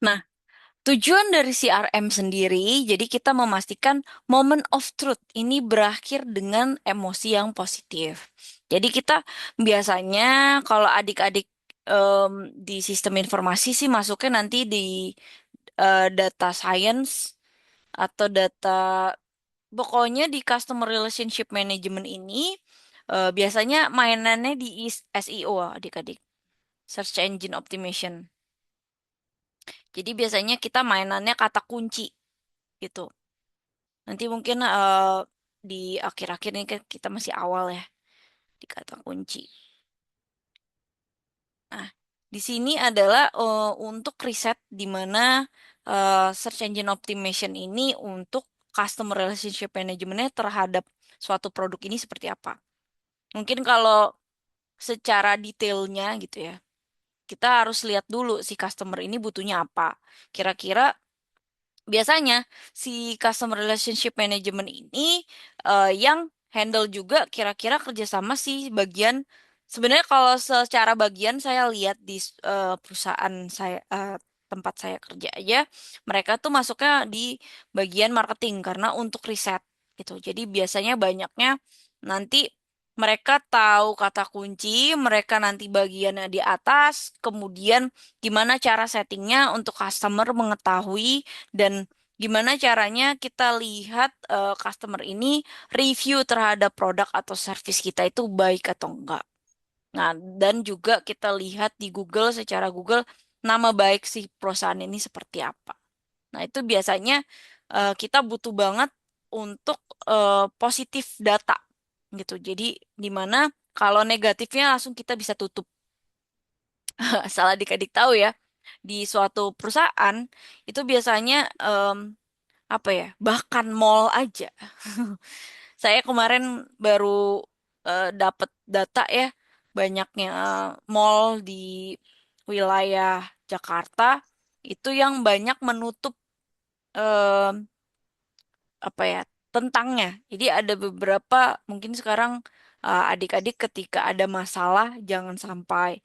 Nah, tujuan dari CRM sendiri, jadi kita memastikan moment of truth ini berakhir dengan emosi yang positif. Jadi kita biasanya kalau adik-adik di sistem informasi sih masuknya nanti di data science atau data, pokoknya di customer relationship management ini biasanya mainannya di SEO adik-adik, search engine optimization. Jadi biasanya kita mainannya kata kunci gitu. Nanti mungkin di akhir-akhir ini kan kita masih awal ya di kata kunci. Nah, di sini adalah untuk riset di mana search engine optimization ini untuk customer relationship managementnya terhadap suatu produk ini seperti apa. Mungkin kalau secara detailnya gitu ya, kita harus lihat dulu si customer ini butuhnya apa. Kira-kira biasanya si customer relationship management ini yang handle juga kira-kira kerjasama si bagian, sebenarnya kalau secara bagian saya lihat di perusahaan saya, tempat saya kerja aja, mereka tuh masuknya di bagian marketing karena untuk riset gitu. Jadi biasanya banyaknya nanti mereka tahu kata kunci, mereka nanti bagiannya di atas, kemudian gimana cara settingnya untuk customer mengetahui, dan gimana caranya kita lihat customer ini review terhadap produk atau service kita itu baik atau enggak. Nah, dan juga kita lihat di Google, secara Google, nama baik si perusahaan ini seperti apa. Nah, itu biasanya kita butuh banget untuk positif data gitu. Jadi, di mana kalau negatifnya langsung kita bisa tutup. Asal adik-adik tahu ya, di suatu perusahaan itu biasanya apa ya, bahkan mall aja. Saya kemarin baru dapat data ya, banyaknya mall di wilayah Jakarta itu yang banyak menutup em, apa ya, tentangnya. Jadi ada beberapa, mungkin sekarang adik-adik ketika ada masalah jangan sampai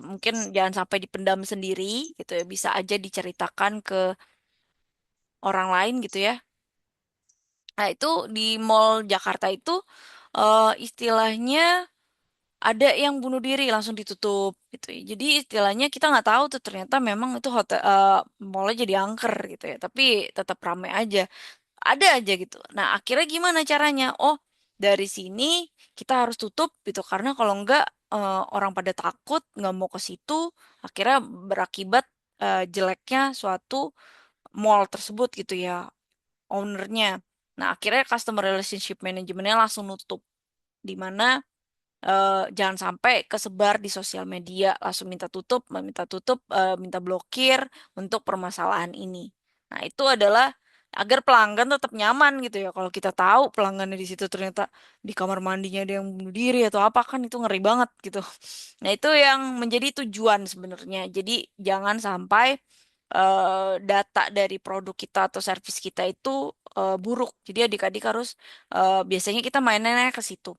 mungkin jangan sampai dipendam sendiri gitu ya, bisa aja diceritakan ke orang lain gitu ya. Nah, itu di Mall Jakarta itu istilahnya ada yang bunuh diri langsung ditutup gitu ya. Jadi istilahnya kita nggak tahu tuh ternyata memang itu hotel mallnya jadi angker gitu ya. Tapi tetap ramai aja. Ada aja gitu. Nah, akhirnya gimana caranya? Oh, dari sini kita harus tutup gitu karena kalau enggak orang pada takut nggak mau ke situ, akhirnya berakibat jeleknya suatu mall tersebut gitu ya, ownernya. Nah, akhirnya customer relationship manajemennya langsung nutup, di mana jangan sampai kesebar di sosial media, langsung minta tutup, minta blokir untuk permasalahan ini. Nah, itu adalah agar pelanggan tetap nyaman gitu ya. Kalau kita tahu pelanggannya di situ ternyata di kamar mandinya ada yang bunuh diri atau apa, kan itu ngeri banget gitu. Nah, itu yang menjadi tujuan sebenarnya. Jadi jangan sampai data dari produk kita atau service kita itu buruk. Jadi adik-adik harus biasanya kita mainnya ke situ.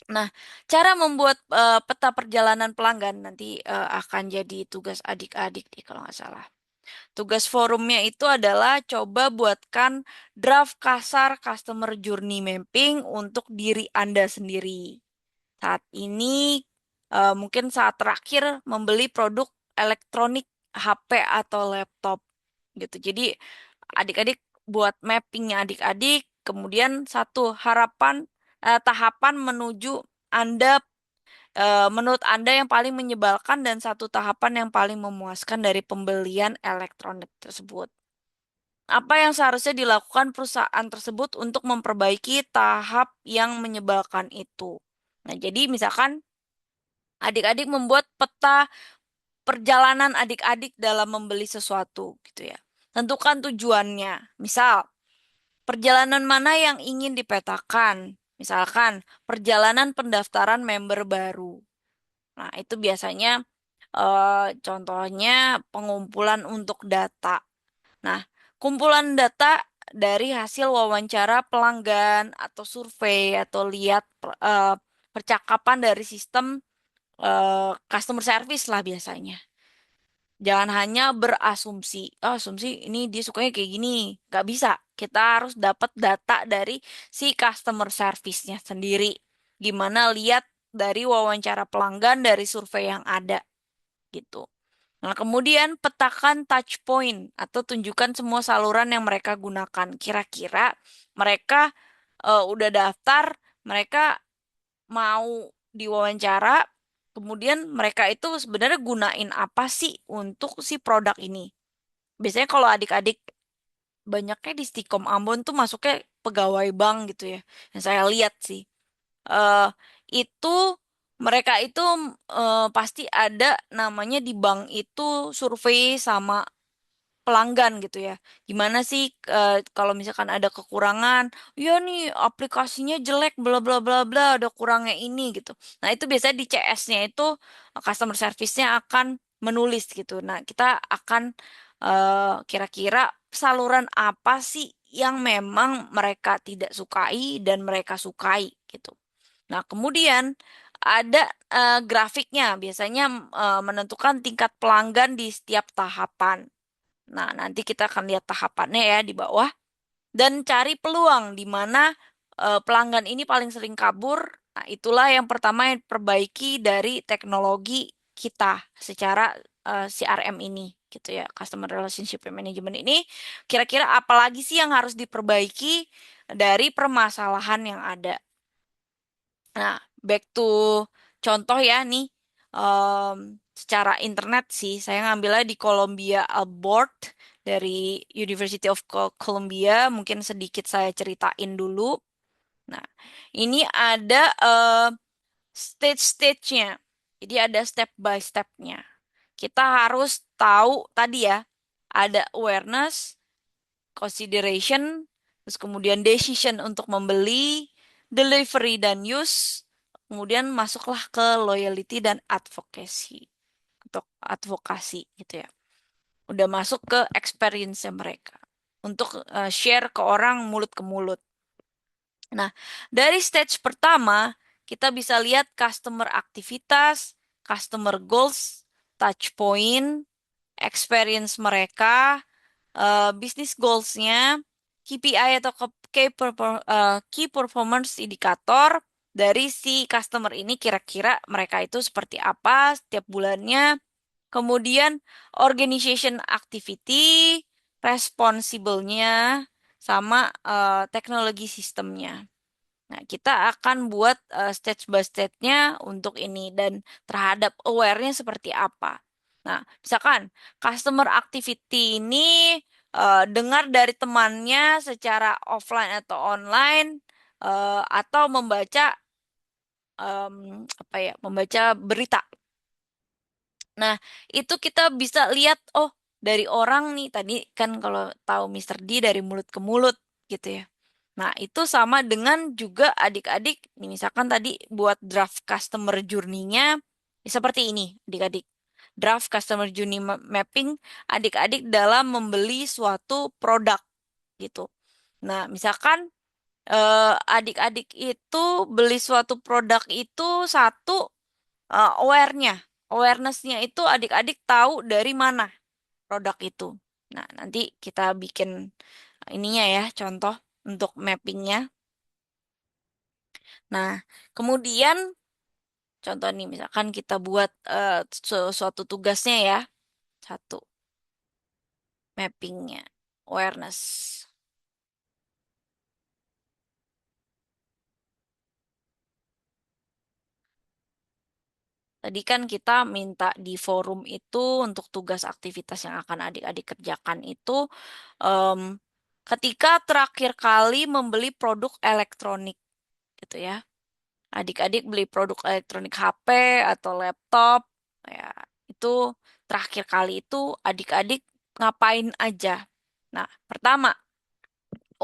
Nah, cara membuat peta perjalanan pelanggan nanti akan jadi tugas adik-adik nih kalau nggak salah. Tugas forumnya itu adalah coba buatkan draft kasar customer journey mapping untuk diri Anda sendiri. Saat ini mungkin saat terakhir membeli produk elektronik, HP atau laptop gitu. Jadi adik-adik buat mappingnya adik-adik, kemudian satu harapan tahapan menuju Anda, menurut Anda yang paling menyebalkan, dan satu tahapan yang paling memuaskan dari pembelian elektronik tersebut. Apa yang seharusnya dilakukan perusahaan tersebut untuk memperbaiki tahap yang menyebalkan itu? Nah, jadi misalkan adik-adik membuat peta perjalanan adik-adik dalam membeli sesuatu gitu ya. Tentukan tujuannya. Misal, perjalanan mana yang ingin dipetakan? Misalkan, perjalanan pendaftaran member baru. Nah, itu biasanya contohnya pengumpulan untuk data. Nah, kumpulan data dari hasil wawancara pelanggan atau survei atau lihat percakapan dari sistem customer service lah biasanya. Jangan hanya berasumsi. Oh, asumsi ini dia sukanya kayak gini. Gak bisa. Kita harus dapat data dari si customer service-nya sendiri. Gimana lihat dari wawancara pelanggan dari survei yang ada gitu. Nah, kemudian petakan touch point atau tunjukkan semua saluran yang mereka gunakan. Kira-kira mereka udah daftar, mereka mau diwawancara, kemudian mereka itu sebenarnya gunain apa sih untuk si produk ini. Biasanya kalau adik-adik banyaknya di Stikom Ambon tuh masuknya pegawai bank gitu ya. Yang saya lihat sih. eh itu mereka itu pasti ada namanya di bank itu survei sama pelanggan gitu ya. Gimana sih kalau misalkan ada kekurangan, ya nih aplikasinya jelek bla bla bla bla ada kurangnya ini gitu. Nah, itu biasanya di CS-nya itu customer service-nya akan menulis gitu. Nah, kita akan kira-kira saluran apa sih yang memang mereka tidak sukai dan mereka sukai gitu. Nah, kemudian ada grafiknya biasanya menentukan tingkat pelanggan di setiap tahapan. Nah, nanti kita akan lihat tahapannya ya di bawah dan cari peluang di mana pelanggan ini paling sering kabur. Nah, itulah yang pertama yang perbaiki dari teknologi kita secara CRM ini gitu ya, Customer Relationship Management ini. Kira-kira apalagi sih yang harus diperbaiki dari permasalahan yang ada? Nah, back to contoh ya nih, secara internet sih, saya ngambilnya di Columbia Albert dari University of Columbia. Mungkin sedikit saya ceritain dulu. Nah, ini ada stage-stage-nya. Jadi ada step by step-nya. Kita harus tahu tadi ya, ada awareness, consideration, terus kemudian decision untuk membeli, delivery dan use, kemudian masuklah ke loyalty dan advocacy. Untuk advokasi gitu ya. Udah masuk ke experience-nya mereka. Untuk share ke orang mulut ke mulut. Nah, dari stage pertama, kita bisa lihat customer aktivitas, customer goals, touch point, experience mereka, bisnis goals-nya, KPI atau key performance indicator dari si customer ini kira-kira mereka itu seperti apa setiap bulannya. Kemudian organization activity, responsible-nya, sama teknologi sistemnya. Nah, kita akan buat stage by stage-nya untuk ini dan terhadap aware-nya seperti apa. Nah, misalkan customer activity ini dengar dari temannya secara offline atau online atau membaca apa ya, membaca berita. Nah, itu kita bisa lihat, oh, dari orang nih, tadi kan kalau tahu Mister D dari mulut ke mulut gitu ya. Nah, itu sama dengan juga adik-adik, nih, misalkan tadi buat draft customer journey-nya, ya seperti ini, adik-adik. Draft customer journey mapping adik-adik dalam membeli suatu produk gitu. Nah, misalkan adik-adik itu beli suatu produk itu satu aware-nya. Awareness-nya itu adik-adik tahu dari mana produk itu. Nah, nanti kita bikin ininya ya, contoh untuk mappingnya. Nah, kemudian contoh nih, misalkan kita buat suatu tugasnya ya, satu mappingnya, awareness. Tadi kan kita minta di forum itu untuk tugas aktivitas yang akan adik-adik kerjakan itu em, ketika terakhir kali membeli produk elektronik gitu ya. Adik-adik beli produk elektronik HP atau laptop ya itu terakhir kali itu adik-adik ngapain aja. Nah, pertama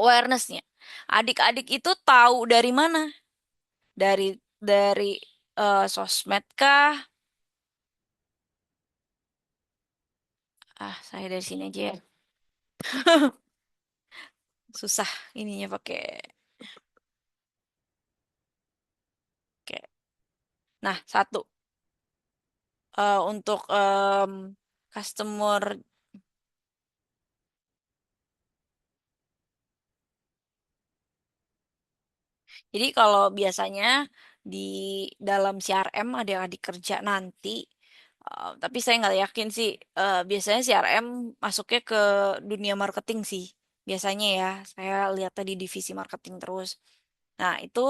awareness-nya. Adik-adik itu tahu dari mana? Dari sosmed kah? Ah, saya dari sini aja ya. Susah ininya pakai. Oke. Nah, satu untuk customer. Jadi kalau biasanya di dalam CRM ada adik kerja nanti, tapi saya nggak yakin sih. Biasanya CRM masuknya ke dunia marketing sih. Biasanya ya, saya lihatnya di divisi marketing terus. Nah, itu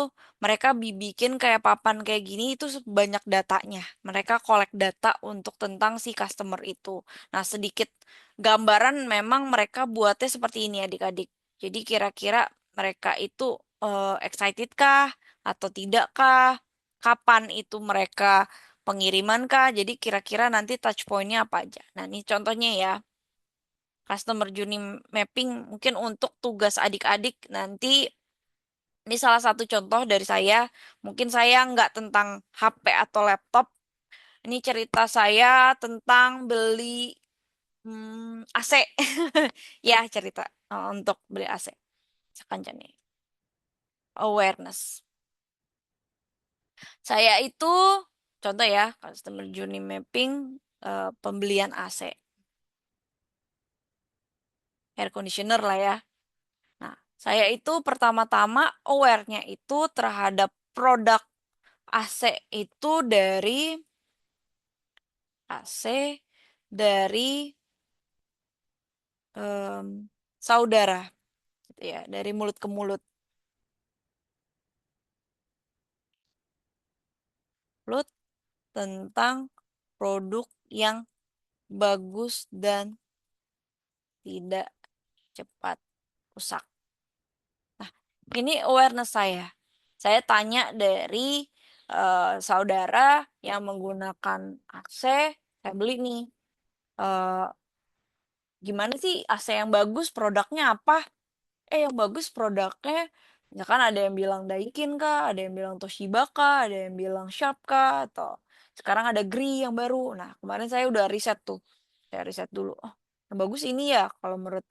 mereka bikin kayak papan kayak gini itu banyak datanya. Mereka collect data untuk tentang si customer itu. Nah, sedikit gambaran memang mereka buatnya seperti ini adik-adik. Jadi kira-kira mereka itu excited kah atau tidak kah? Kapan itu mereka pengiriman kah? Jadi kira-kira nanti touch point-nya apa aja. Nah, ini contohnya ya. Customer journey mapping mungkin untuk tugas adik-adik nanti ini salah satu contoh dari saya. Mungkin saya nggak tentang HP atau laptop. Ini cerita saya tentang beli AC. Ya, cerita untuk beli AC. Sekanjani. Awareness. Saya itu, contoh ya, customer journey mapping pembelian AC. Air conditioner lah ya. Nah, saya itu pertama-tama aware-nya itu terhadap produk AC itu dari AC dari em, saudara gitu ya, dari mulut ke mulut. Mulut tentang produk yang bagus dan tidak cepat rusak. Nah, ini awareness saya. Saya tanya dari saudara yang menggunakan AC, saya beli nih. eh, Gimana sih AC yang bagus, produknya apa? Yang bagus produknya, misalkan ada yang bilang Daikin kah, ada yang bilang Toshiba kah, ada yang bilang Sharp kah, atau sekarang ada Gree yang baru. Nah, kemarin saya udah riset tuh. Saya riset dulu. Oh, yang bagus ini ya kalau menurut.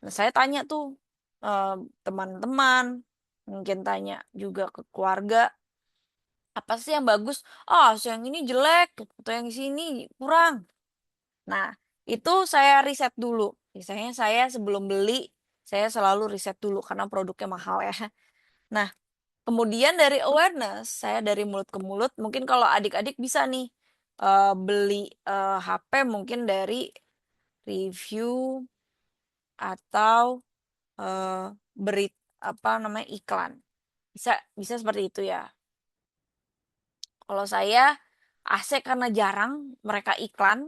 Nah, saya tanya tuh eh, teman-teman, mungkin tanya juga ke keluarga, apa sih yang bagus? Oh, yang ini jelek, atau yang sini kurang. Nah, itu saya riset dulu. Misalnya saya sebelum beli, saya selalu riset dulu karena produknya mahal ya. Nah, kemudian dari awareness, saya dari mulut ke mulut, mungkin kalau adik-adik bisa nih beli HP mungkin dari review atau eh, beri apa namanya iklan. Bisa bisa seperti itu ya. Kalau saya AC karena jarang mereka iklan.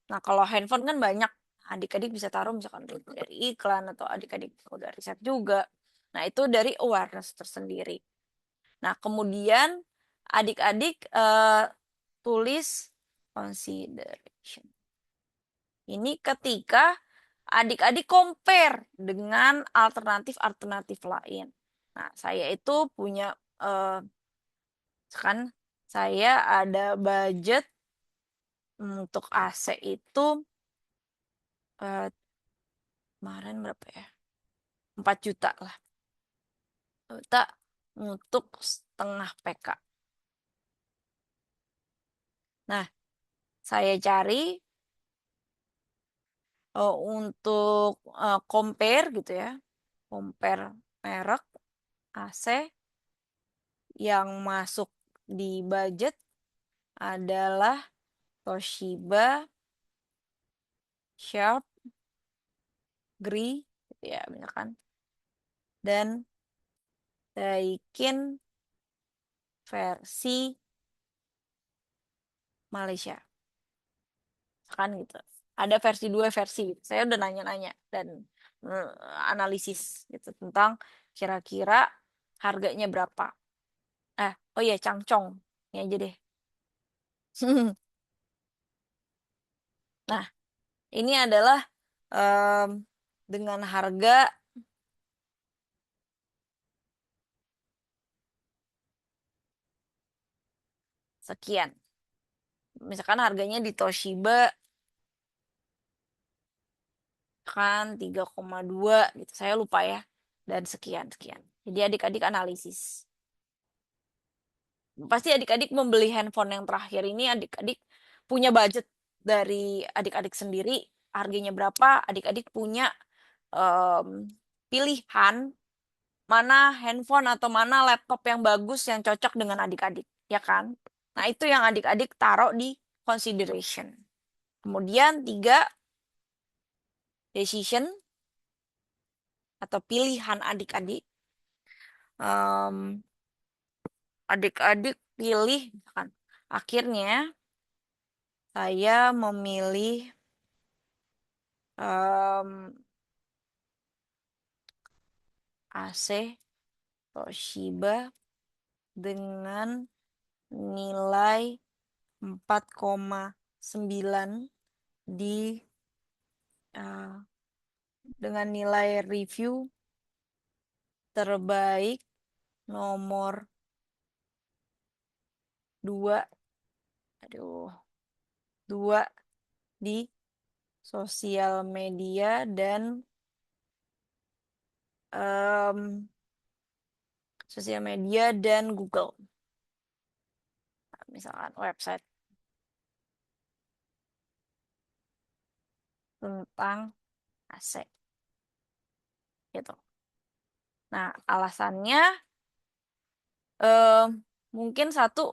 Nah, kalau handphone kan banyak. Adik-adik bisa taruh misalkan dari iklan atau adik-adik udah riset juga. Nah, itu dari awareness tersendiri. Nah, kemudian adik-adik tulis consideration. Ini ketika adik-adik compare dengan alternatif-alternatif lain. Nah, saya itu punya eh, kan saya ada budget untuk AC itu eh, kemarin berapa ya? 4 juta lah. Juta untuk setengah PK. Nah, saya cari untuk compare gitu ya. Compare merek AC yang masuk di budget adalah Toshiba, Sharp, Gree, gitu ya, misalkan. Dan Daikin versi Malaysia. Kan gitu. Ada versi dua versi. Saya udah nanya-nanya dan eh, analisis gitu tentang kira-kira harganya berapa. Oh iya Changchong. Ini aja deh. Nah, ini adalah em, dengan harga sekian. Misalkan harganya di Toshiba kan 3,2 gitu. Saya lupa ya. Dan sekian-sekian. Jadi adik-adik analisis. Pasti adik-adik membeli handphone yang terakhir ini adik-adik punya budget. dari adik-adik sendiri harganya berapa, adik-adik punya pilihan mana handphone atau mana laptop yang bagus yang cocok dengan adik-adik, ya kan? Nah, itu yang adik-adik taruh di consideration. Kemudian tiga, decision atau pilihan adik-adik. Em, Adik-adik pilih, misalkan, akhirnya saya memilih AC Toshiba dengan nilai 4,9 di eh, dengan nilai review terbaik nomor 2, aduh, 2 di sosial media dan Google, misalkan website tentang AC gitu. Nah, alasannya mungkin satu,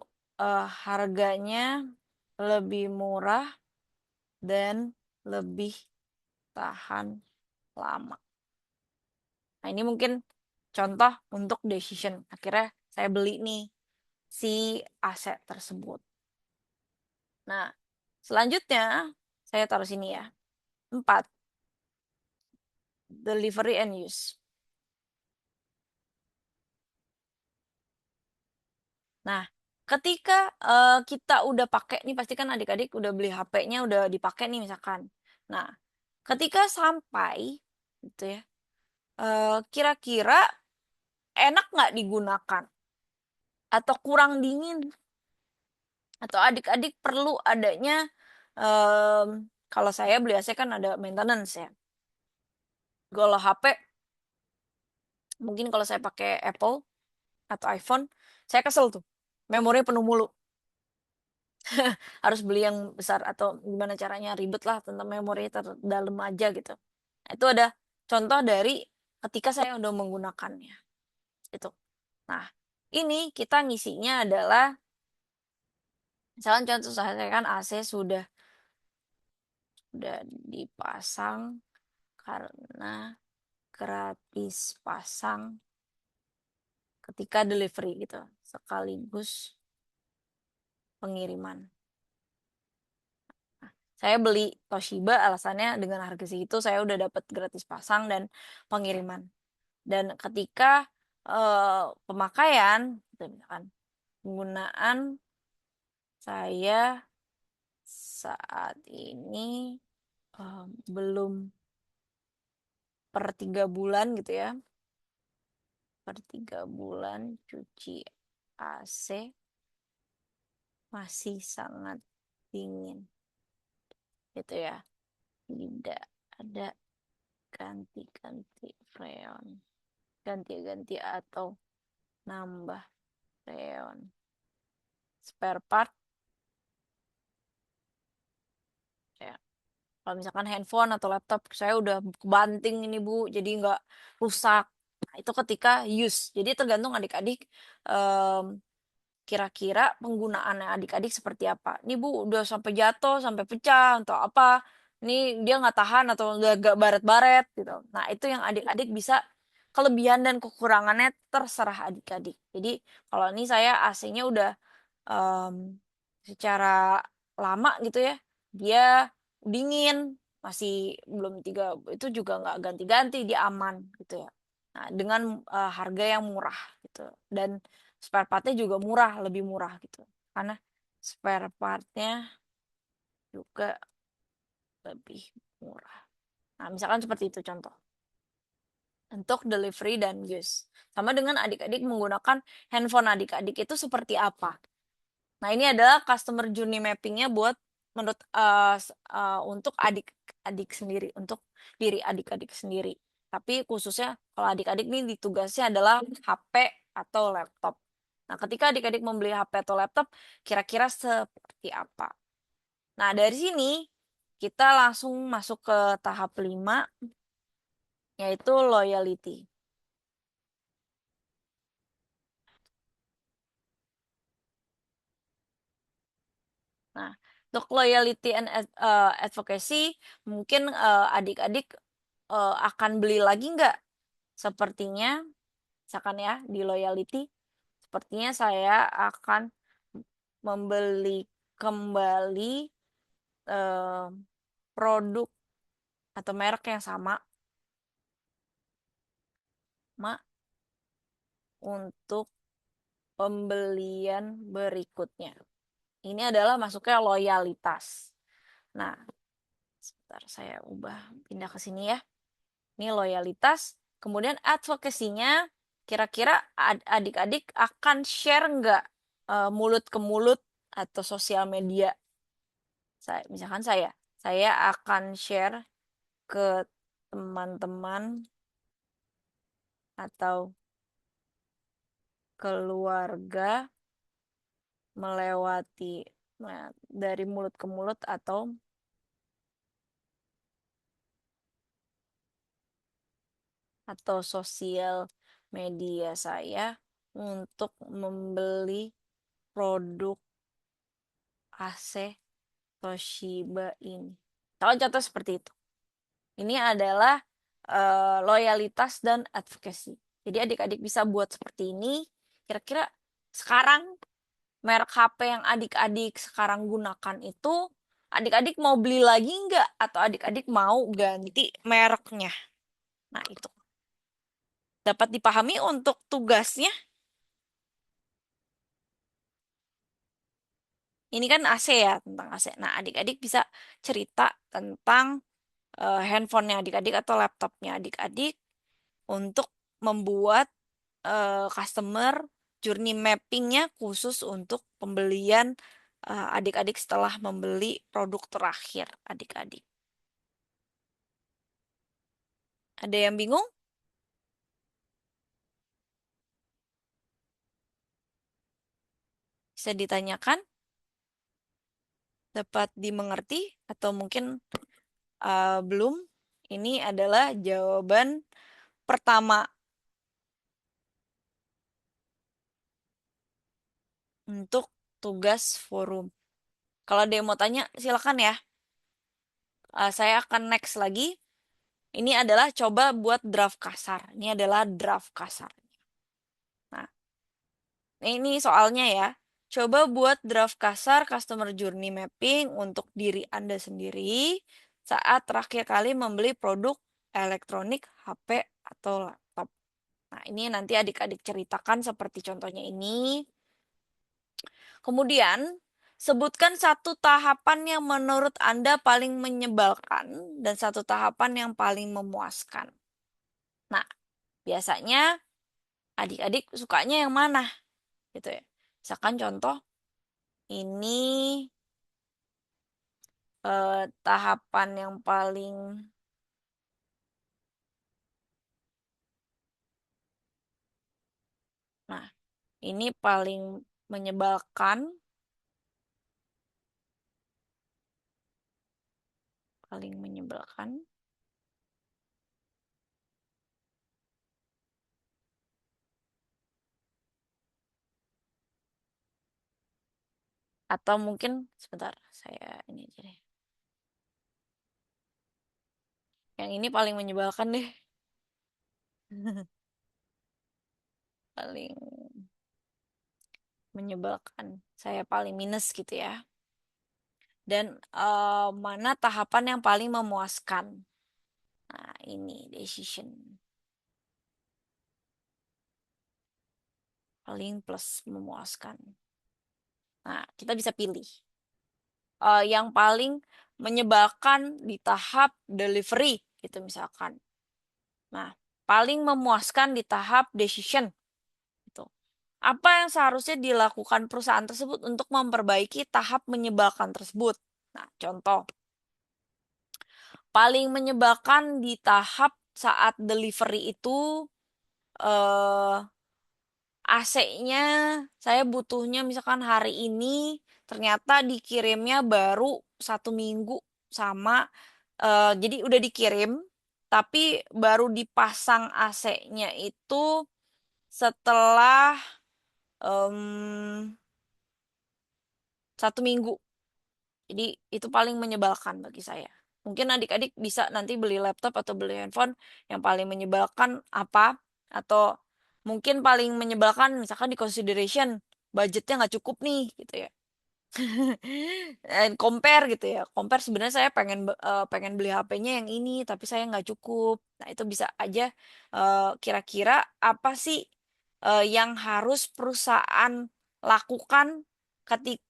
harganya lebih murah dan lebih tahan lama. Nah, ini mungkin contoh untuk decision. Akhirnya saya beli nih si aset tersebut. Nah, selanjutnya saya taruh sini ya. 4, delivery and use. Nah, ketika kita udah pakai nih, pasti kan adik-adik udah beli HP-nya udah dipakai nih misalkan. Nah, ketika sampai gitu ya, kira-kira enak nggak digunakan atau kurang dingin atau adik-adik perlu adanya, kalau saya beli AC kan ada maintenance ya. Kalau HP mungkin kalau saya pakai Apple atau iPhone, saya kesel tuh. Memorinya penuh mulu. Harus beli yang besar atau gimana caranya, ribet lah tentang memori terdalam aja gitu. Nah, itu ada contoh dari ketika saya udah menggunakannya. Itu. Nah, ini kita ngisinya adalah misalkan contoh saya kan AC sudah dipasang karena gratis pasang ketika delivery gitu, sekaligus pengiriman. Saya beli Toshiba alasannya dengan harga segitu saya udah dapat gratis pasang dan pengiriman. Dan ketika pemakaian, gitu, misalkan penggunaan saya saat ini belum per 3 bulan gitu ya, per 3 bulan cuci AC masih sangat dingin, gitu ya. Tidak ada ganti-ganti freon, ganti-ganti atau nambah freon. Spare part ya. Kalau misalkan handphone atau laptop saya udah banting ini Bu, jadi nggak rusak. Nah, itu ketika use. Jadi tergantung adik-adik, kira-kira penggunaannya adik-adik seperti apa. Ini Bu udah sampai jatuh, sampai pecah atau apa. Ini dia nggak tahan atau nggak baret-baret gitu. Nah, itu yang adik-adik bisa, kelebihan dan kekurangannya terserah adik-adik. Jadi kalau ini saya AC-nya udah secara lama gitu ya, dia dingin, masih belum 3, itu juga nggak ganti-ganti, dia aman gitu ya. Nah, dengan harga yang murah gitu. Dan spare partnya juga murah, lebih murah gitu. Karena spare partnya juga lebih murah. Nah, misalkan seperti itu contoh. Untuk delivery dan use. Sama dengan adik-adik menggunakan handphone adik-adik itu seperti apa. Nah, ini adalah customer journey mappingnya buat menurut untuk adik-adik sendiri, untuk diri adik-adik sendiri. Tapi khususnya kalau adik-adik ini ditugasnya adalah HP atau laptop. Nah, ketika adik-adik membeli HP atau laptop, kira-kira seperti apa? Nah, dari sini kita langsung masuk ke tahap 5, yaitu loyalty. Nah, untuk loyalty and advocacy, mungkin adik-adik akan beli lagi nggak? Sepertinya, misalkan ya, di loyalty, sepertinya saya akan membeli kembali eh, produk atau merek yang sama, Mak, untuk pembelian berikutnya. Ini adalah masuknya loyalitas. Nah, sebentar saya ubah pindah ke sini ya. Ini loyalitas. Kemudian advokasinya, kira-kira adik-adik akan share nggak mulut ke mulut atau sosial media? Misalkan saya akan share ke teman-teman atau keluarga melewati dari mulut ke mulut atau sosial media saya untuk membeli produk AC Toshiba ini. Contoh seperti itu. Ini adalah loyalitas dan advocacy. Jadi adik-adik bisa buat seperti ini. Kira-kira sekarang merek HP yang adik-adik sekarang gunakan itu, adik-adik mau beli lagi nggak? Atau adik-adik mau ganti mereknya? Nah, itu. Dapat dipahami untuk tugasnya. Ini kan AC ya, tentang AC. Nah, adik-adik bisa cerita tentang handphonenya adik-adik atau laptopnya adik-adik untuk membuat customer journey mappingnya khusus untuk pembelian adik-adik setelah membeli produk terakhir adik-adik. Ada yang bingung? Bisa ditanyakan? Dapat dimengerti? Atau mungkin belum? Ini adalah jawaban pertama untuk tugas forum. Kalau ada yang mau tanya, silakan ya. Saya akan next lagi. Ini adalah coba buat draft kasar. Ini adalah draft kasar. Nah, ini soalnya ya. Coba buat draft kasar customer journey mapping untuk diri Anda sendiri saat terakhir kali membeli produk elektronik, HP, atau laptop. Nah, ini nanti adik-adik ceritakan seperti contohnya ini. Kemudian, sebutkan satu tahapan yang menurut Anda paling menyebalkan dan satu tahapan yang paling memuaskan. Nah, biasanya adik-adik sukanya yang mana? Gitu ya. Misalkan contoh, ini tahapan yang paling, nah, ini paling menyebalkan, paling menyebalkan, atau mungkin sebentar, saya ini aja deh. Yang ini paling menyebalkan deh. Paling menyebalkan. Saya paling minus gitu ya. Dan mana tahapan yang paling memuaskan? Nah, ini decision. Paling plus memuaskan. Nah, kita bisa pilih. Yang paling menyebalkan di tahap delivery, gitu misalkan. Nah, paling memuaskan di tahap decision. Gitu. Apa yang seharusnya dilakukan perusahaan tersebut untuk memperbaiki tahap menyebalkan tersebut? Nah, contoh. Paling menyebalkan di tahap saat delivery itu AC-nya saya butuhnya misalkan hari ini ternyata dikirimnya baru 1 minggu sama jadi udah dikirim, tapi baru dipasang AC-nya itu setelah em, 1 minggu. Jadi itu paling menyebalkan bagi saya. Mungkin adik-adik bisa nanti beli laptop atau beli handphone yang paling menyebalkan apa? Atau mungkin paling menyebalkan misalkan di consideration budgetnya nggak cukup nih gitu ya. Compare gitu ya. Compare sebenarnya saya pengen beli HP-nya yang ini tapi saya nggak cukup. Nah, itu bisa aja kira-kira apa sih yang harus perusahaan lakukan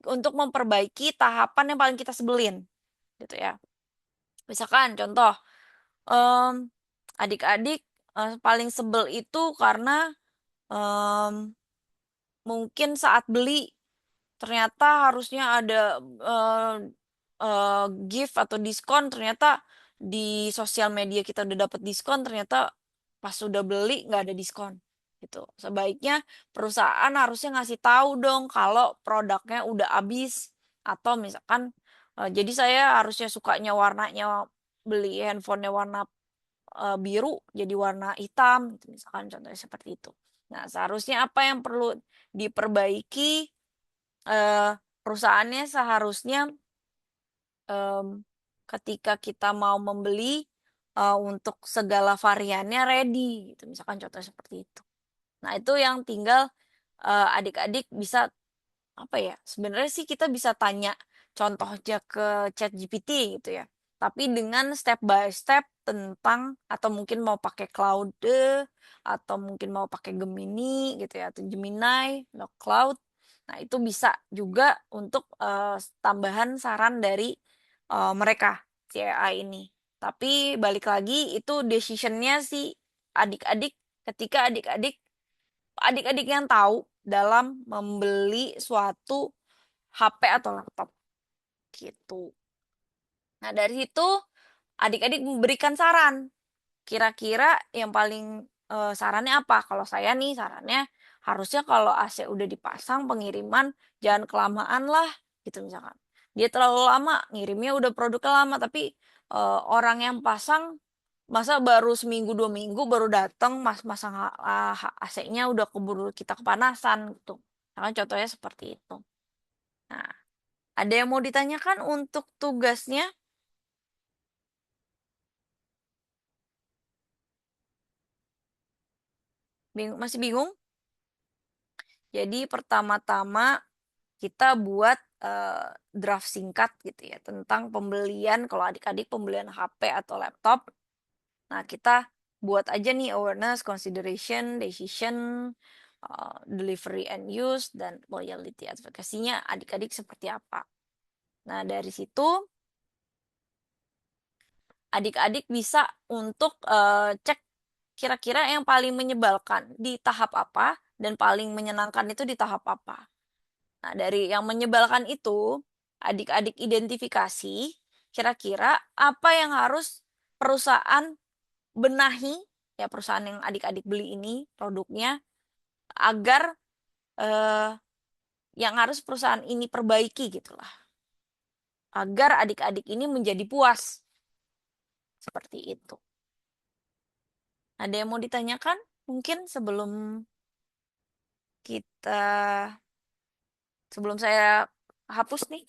untuk memperbaiki tahapan yang paling kita sebelin gitu ya. Misalkan contoh em, adik-adik paling sebel itu karena em, mungkin saat beli ternyata harusnya ada eh, eh, gift atau diskon, ternyata di sosial media kita udah dapet diskon, ternyata pas sudah beli nggak ada diskon gitu. Sebaiknya perusahaan harusnya ngasih tahu dong kalau produknya udah habis atau misalkan jadi saya harusnya sukanya warnanya beli handphonenya warna biru jadi warna hitam gitu, misalkan contohnya seperti itu. Nah, seharusnya apa yang perlu diperbaiki eh, perusahaannya seharusnya em, ketika kita mau membeli untuk segala variannya ready gitu misalkan contoh seperti itu. Nah, itu yang tinggal adik-adik bisa apa ya? Sebenarnya sih kita bisa tanya contoh aja ke ChatGPT gitu ya. Tapi dengan step by step tentang atau mungkin mau pakai Cloud atau mungkin mau pakai Gemini gitu ya atau Gemini, no Cloud. Nah, itu bisa juga untuk tambahan saran dari mereka si AI ini. Tapi balik lagi itu decisionnya si adik-adik ketika adik-adik yang tahu dalam membeli suatu HP atau laptop gitu. Nah, dari situ adik-adik memberikan saran. Kira-kira yang paling sarannya apa? Kalau saya nih sarannya harusnya kalau AC udah dipasang pengiriman jangan kelamaan lah gitu misalkan. Dia terlalu lama ngirimnya udah produknya lama tapi orang yang pasang masa baru seminggu 2 minggu baru datang mas masang AC-nya udah keburu kita kepanasan gitu. Nah, kan contohnya seperti itu. Nah, ada yang mau ditanyakan untuk tugasnya? Masih bingung? Jadi pertama-tama kita buat draft singkat gitu ya tentang pembelian kalau adik-adik pembelian HP atau laptop. Nah, kita buat aja nih awareness, consideration, decision, delivery and use dan loyalty advokasinya adik-adik seperti apa. Nah, dari situ adik-adik bisa untuk cek kira-kira yang paling menyebalkan di tahap apa dan paling menyenangkan itu di tahap apa. Nah, dari yang menyebalkan itu, adik-adik identifikasi kira-kira apa yang harus perusahaan benahi, ya perusahaan yang adik-adik beli ini produknya, agar eh, yang harus perusahaan ini perbaiki gitulah. Agar adik-adik ini menjadi puas. Seperti itu. Ada yang mau ditanyakan? Mungkin kita, sebelum saya hapus nih,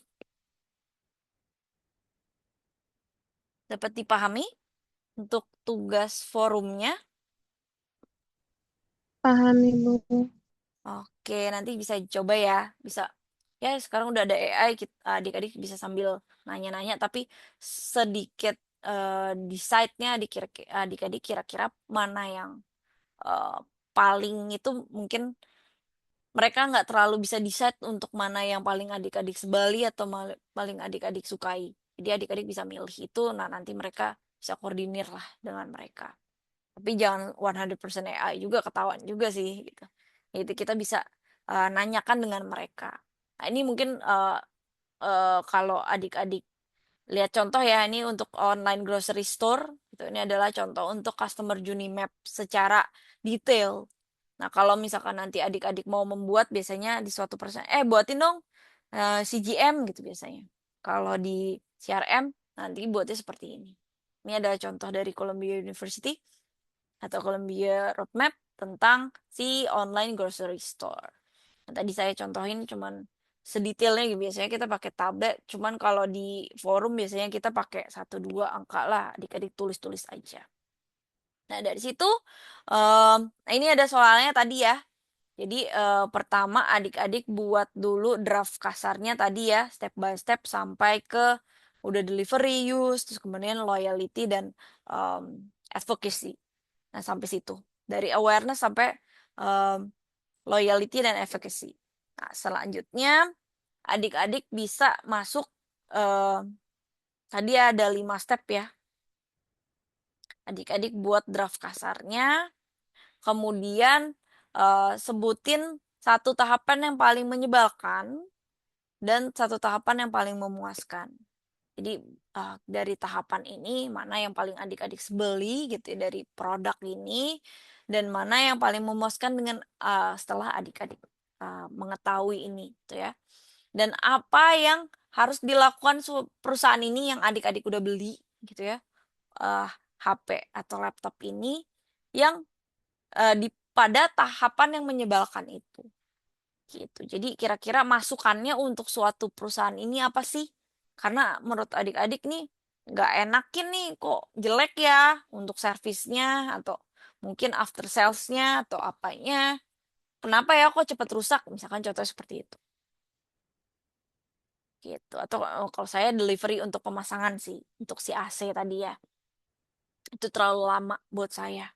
dapat dipahami untuk tugas forumnya. Paham Ibu. Oke, nanti bisa coba ya. Bisa. Ya, sekarang udah ada AI, adik-adik bisa sambil nanya-nanya, tapi sedikit decide-nya adik-adik kira-kira mana yang eh, paling itu mungkin mereka nggak terlalu bisa decide untuk mana yang paling adik-adik sebali atau paling adik-adik sukai. Jadi adik-adik bisa milih itu, nah nanti mereka bisa koordinir lah dengan mereka. Tapi jangan 100% AI juga ketahuan juga sih gitu. Itu kita bisa nanyakan dengan mereka. Nah, ini mungkin kalau adik-adik lihat contoh ya ini untuk online grocery store gitu. Ini adalah contoh untuk customer journey map secara detail. Nah, kalau misalkan nanti adik-adik mau membuat biasanya di suatu persen, buatin dong CGM gitu biasanya. Kalau di CRM nanti buatnya seperti ini. Ini ada contoh dari Columbia University atau Columbia Roadmap tentang si online grocery store. Yang tadi saya contohin cuman sedetailnya gitu. Biasanya kita pakai tablet, cuman kalau di forum biasanya kita pakai satu dua angka lah, adik-adik tulis-tulis aja. Nah dari situ, nah ini ada soalnya tadi ya. Jadi pertama adik-adik buat dulu draft kasarnya tadi ya, step by step sampai ke udah delivery use, terus kemudian loyalty dan advocacy. Nah sampai situ. Dari awareness sampai um, loyalty dan advocacy. Nah selanjutnya adik-adik bisa masuk, tadi ada 5 step ya. Adik-adik buat draft kasarnya, kemudian sebutin satu tahapan yang paling menyebalkan dan satu tahapan yang paling memuaskan. Jadi dari tahapan ini mana yang paling adik-adik sebeli gitu ya dari produk ini dan mana yang paling memuaskan dengan setelah adik-adik mengetahui ini gitu ya. Dan apa yang harus dilakukan perusahaan ini yang adik-adik udah beli gitu ya, HP atau laptop ini yang pada tahapan yang menyebalkan itu. Gitu. Jadi kira-kira masukannya untuk suatu perusahaan ini apa sih? Karena menurut adik-adik nih nggak enakin nih kok jelek ya untuk servisnya atau mungkin after salesnya atau apanya. Kenapa ya kok cepat rusak? Misalkan contoh seperti itu. Gitu. Atau kalau saya delivery untuk pemasangan sih, untuk si AC tadi ya. Itu terlalu lama buat saya.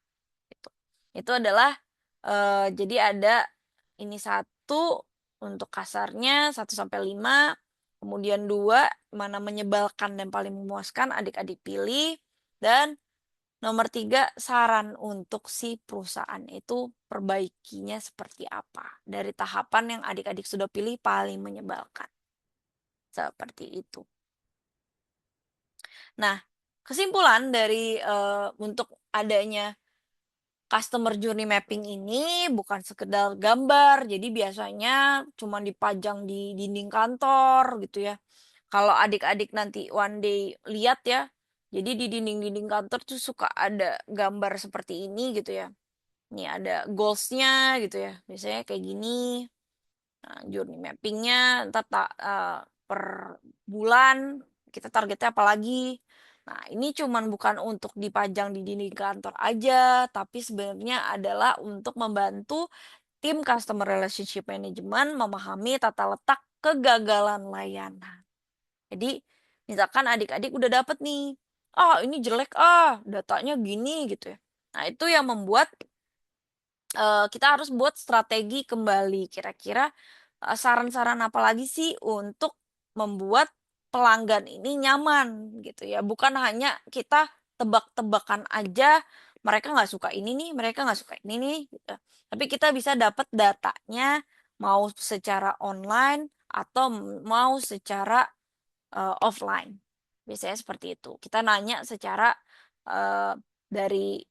Gitu. Itu adalah jadi ada ini satu untuk kasarnya 1 sampai 5, kemudian 2 mana menyebalkan dan paling memuaskan adik-adik pilih, dan nomor 3 saran untuk si perusahaan itu perbaikinya seperti apa dari tahapan yang adik-adik sudah pilih paling menyebalkan. Seperti itu. Nah, kesimpulan dari untuk adanya customer journey mapping ini bukan sekedar gambar, jadi biasanya cuma dipajang di dinding kantor gitu ya. Kalau adik-adik nanti one day lihat ya, jadi di dinding-dinding kantor tuh suka ada gambar seperti ini gitu ya. Ini ada goals-nya gitu ya, biasanya kayak gini. Nah, journey mapping-nya ntar per bulan kita targetnya apa lagi. Nah, ini cuman bukan untuk dipajang di dinding kantor aja, tapi sebenarnya adalah untuk membantu tim customer relationship management memahami tata letak kegagalan layanan. Jadi, misalkan adik-adik udah dapet nih, ini jelek datanya gini gitu ya. Nah, itu yang membuat kita harus buat strategi kembali. Kira-kira saran-saran apa lagi sih untuk membuat pelanggan ini nyaman gitu ya. Bukan hanya kita tebak-tebakan aja, mereka nggak suka ini nih, mereka nggak suka ini nih gitu. Tapi kita bisa dapat datanya mau secara online atau mau secara offline. Biasanya seperti itu. Kita nanya secara dari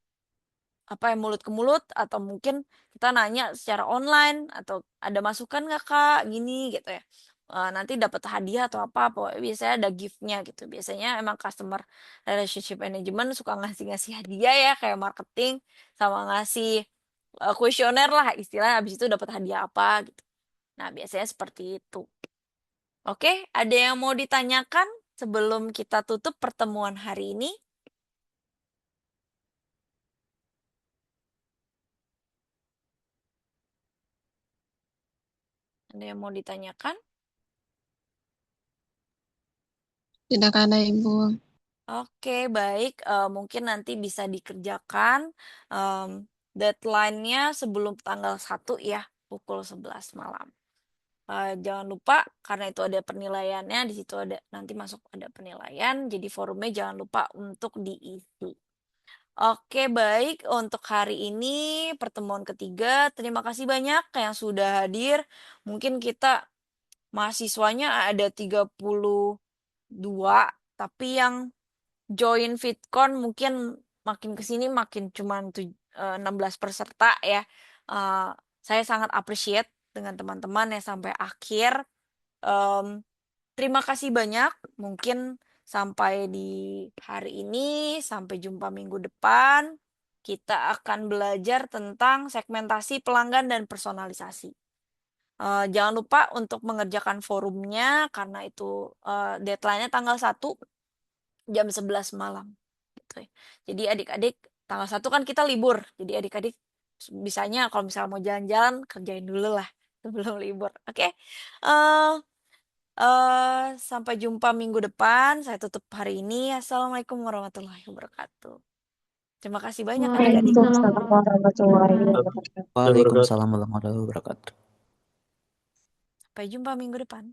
apa ya, mulut ke mulut atau mungkin kita nanya secara online atau ada masukan nggak kak gini gitu ya. Nanti dapat hadiah atau apa biasanya ada giftnya gitu, biasanya emang customer relationship management suka ngasih-ngasih hadiah ya kayak marketing sama ngasih kuesioner lah istilahnya, habis itu dapat hadiah apa gitu. Nah biasanya seperti itu. Oke, ada yang mau ditanyakan sebelum kita tutup pertemuan hari ini? Ada yang mau ditanyakan? Silakan Ibu. Oke, baik. Mungkin nanti bisa dikerjakan deadline-nya sebelum tanggal 1 ya, pukul 11 malam. Jangan lupa karena itu ada penilaiannya, di situ ada nanti masuk ada penilaian, jadi forumnya jangan lupa untuk diisi. Oke, baik. Untuk hari ini pertemuan ketiga, terima kasih banyak yang sudah hadir. Mungkin kita mahasiswanya ada 32, tapi yang join Fitcon mungkin makin ke sini makin cuman 16 peserta ya. Saya sangat appreciate dengan teman-teman yang sampai akhir. Em, Terima kasih banyak. Mungkin sampai di hari ini, sampai jumpa minggu depan. Kita akan belajar tentang segmentasi pelanggan dan personalisasi. Jangan lupa untuk mengerjakan forumnya karena itu deadline-nya tanggal 1 jam 11 malam. Gitu ya. Jadi adik-adik tanggal 1 kan kita libur. Jadi adik-adik bisanya kalau misalnya mau jalan-jalan kerjain dulu lah sebelum libur. Oke. Eh, Sampai jumpa minggu depan. Saya tutup hari ini. Assalamualaikum warahmatullahi wabarakatuh. Terima kasih banyak adik-adik. Waalaikumsalam warahmatullahi wabarakatuh. Waalaikumsalam warahmatullahi wabarakatuh. Sampai jumpa minggu depan.